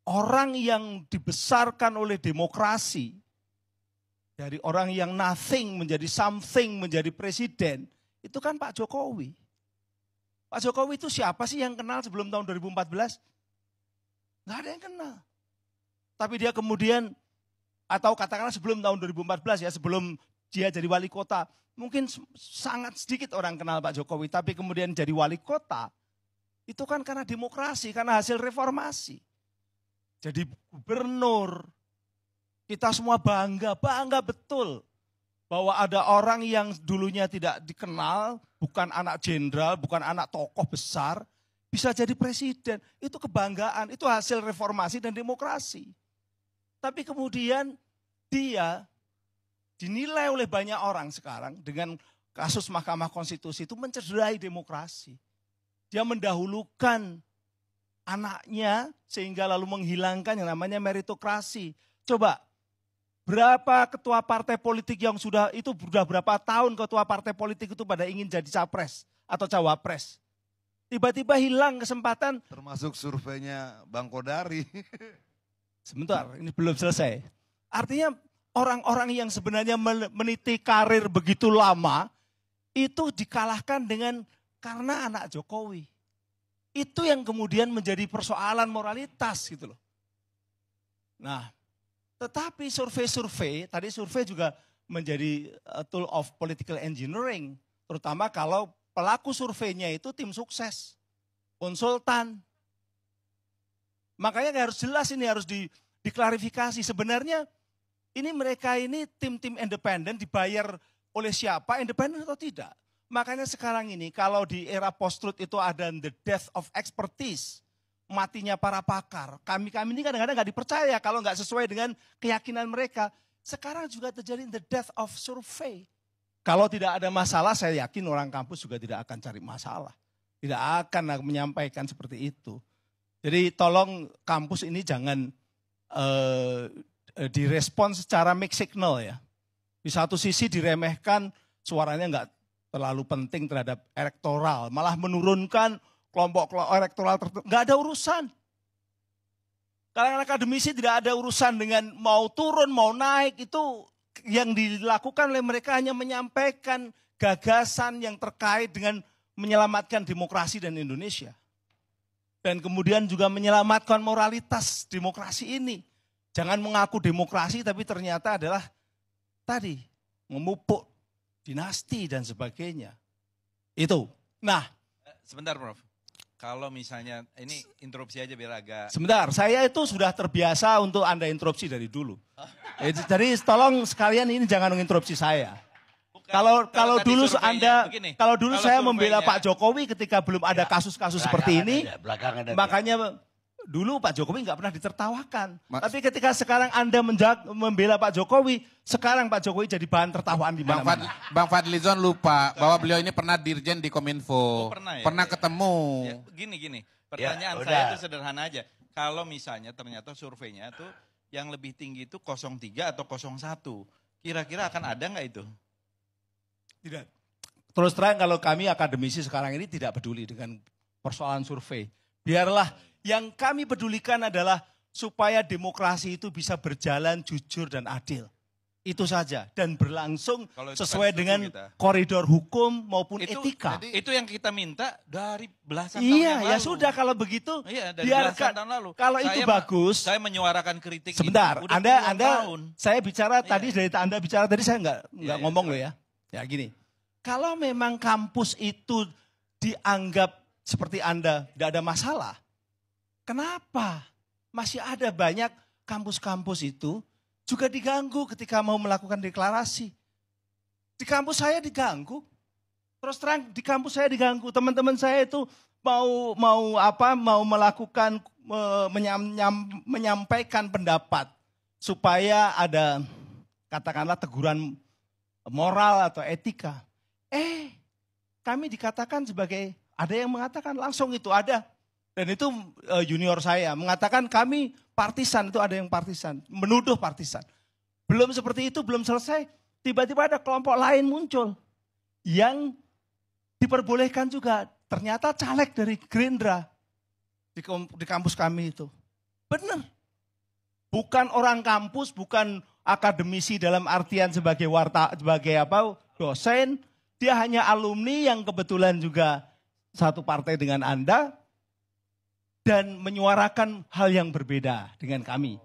orang yang dibesarkan oleh demokrasi, dari orang yang nothing menjadi something, menjadi presiden, itu kan Pak Jokowi. Pak Jokowi itu siapa sih yang kenal sebelum tahun 2014? Nggak ada yang kenal. Tapi dia kemudian, atau katakanlah sebelum tahun 2014 ya, sebelum dia jadi wali kota, mungkin sangat sedikit orang kenal Pak Jokowi, tapi kemudian jadi wali kota, itu kan karena demokrasi, karena hasil reformasi. Jadi gubernur, kita semua bangga betul bahwa ada orang yang dulunya tidak dikenal, bukan anak jenderal, bukan anak tokoh besar, bisa jadi presiden. Itu kebanggaan, itu hasil reformasi dan demokrasi. Tapi kemudian dia dinilai oleh banyak orang sekarang dengan kasus Mahkamah Konstitusi itu mencederai demokrasi. Dia mendahulukan anaknya sehingga lalu menghilangkan yang namanya meritokrasi. Coba, berapa ketua partai politik yang sudah berapa tahun ketua partai politik itu pada ingin jadi capres atau cawapres. Tiba-tiba hilang kesempatan. Termasuk surveinya Bang Kodari. Sebentar, ini belum selesai. Artinya orang-orang yang sebenarnya meniti karir begitu lama, itu dikalahkan karena anak Jokowi. Itu yang kemudian menjadi persoalan moralitas gitu loh. Nah, tetapi survei-survei, tadi survei juga menjadi tool of political engineering. Terutama kalau pelaku surveinya itu tim sukses, konsultan. Makanya harus jelas ini, harus diklarifikasi. Sebenarnya mereka ini tim-tim independen dibayar oleh siapa, independen atau tidak. Makanya sekarang ini kalau di era post-truth itu ada the death of expertise. Matinya para pakar. Kami ini kadang-kadang nggak dipercaya kalau nggak sesuai dengan keyakinan mereka. Sekarang juga terjadi the death of survey. Kalau tidak ada masalah, saya yakin orang kampus juga tidak akan cari masalah. Tidak akan menyampaikan seperti itu. Jadi tolong kampus ini jangan direspon secara mixed signal ya. Di satu sisi diremehkan, suaranya nggak terlalu penting terhadap elektoral. Malah menurunkan kelompok elektoral tertentu. Nggak ada urusan. Kalangan akademisi tidak ada urusan dengan mau turun, mau naik. Itu yang dilakukan oleh mereka hanya menyampaikan gagasan yang terkait dengan menyelamatkan demokrasi dan Indonesia. Dan kemudian juga menyelamatkan moralitas demokrasi ini. Jangan mengaku demokrasi tapi ternyata adalah tadi memupuk dinasti dan sebagainya. Itu. Nah. Sebentar Prof. Kalau misalnya, ini interupsi aja biar agak... Sebentar, saya itu sudah terbiasa untuk Anda interupsi dari dulu. Jadi tolong sekalian ini jangan menginterupsi saya. Kalau dulu saya membela Pak Jokowi ketika belum ada kasus-kasus seperti ini, makanya dulu Pak Jokowi nggak pernah ditertawakan. Tapi ketika sekarang Anda membela Pak Jokowi, sekarang Pak Jokowi jadi bahan tertawaan di mana-mana. Bang Fadlizon lupa bahwa beliau ini pernah dirjen di Kominfo. Pernah ketemu. Ya, gini. Pertanyaan saya itu sederhana aja. Kalau misalnya ternyata surveinya tuh yang lebih tinggi itu 03 atau 01. Kira-kira akan ada nggak itu? Tidak. Terus terang kalau kami akademisi sekarang ini tidak peduli dengan persoalan survei. Biarlah yang kami pedulikan adalah supaya demokrasi itu bisa berjalan jujur dan adil. Itu saja. Dan berlangsung sesuai dengan koridor hukum maupun etika. Itu yang kita minta dari belasan tahun Iya, yang lalu. ya sudah kalau begitu. Iya, dari belasan tahun lalu. Kalau itu bagus. Saya menyuarakan kritik sebentar, ini udah saya bicara tadi, dari Anda bicara tadi saya nggak ngomong loh ya. Ya gini, kalau memang kampus itu dianggap seperti Anda tidak ada masalah, kenapa masih ada banyak kampus-kampus itu juga diganggu ketika mau melakukan deklarasi? Di kampus saya diganggu, terus terang di kampus saya diganggu. Teman-teman saya itu mau melakukan menyampaikan pendapat supaya ada katakanlah teguran moral atau etika. Kami dikatakan sebagai, ada yang mengatakan langsung itu ada. Dan itu junior saya mengatakan kami partisan, itu ada yang partisan, menuduh partisan. Belum seperti itu, belum selesai, tiba-tiba ada kelompok lain muncul yang diperbolehkan juga. Ternyata caleg dari Gerindra di kampus kami itu. Benar. bukan orang kampus, bukan akademisi dalam artian sebagai dosen, dia hanya alumni yang kebetulan juga satu partai dengan Anda dan menyuarakan hal yang berbeda dengan kami.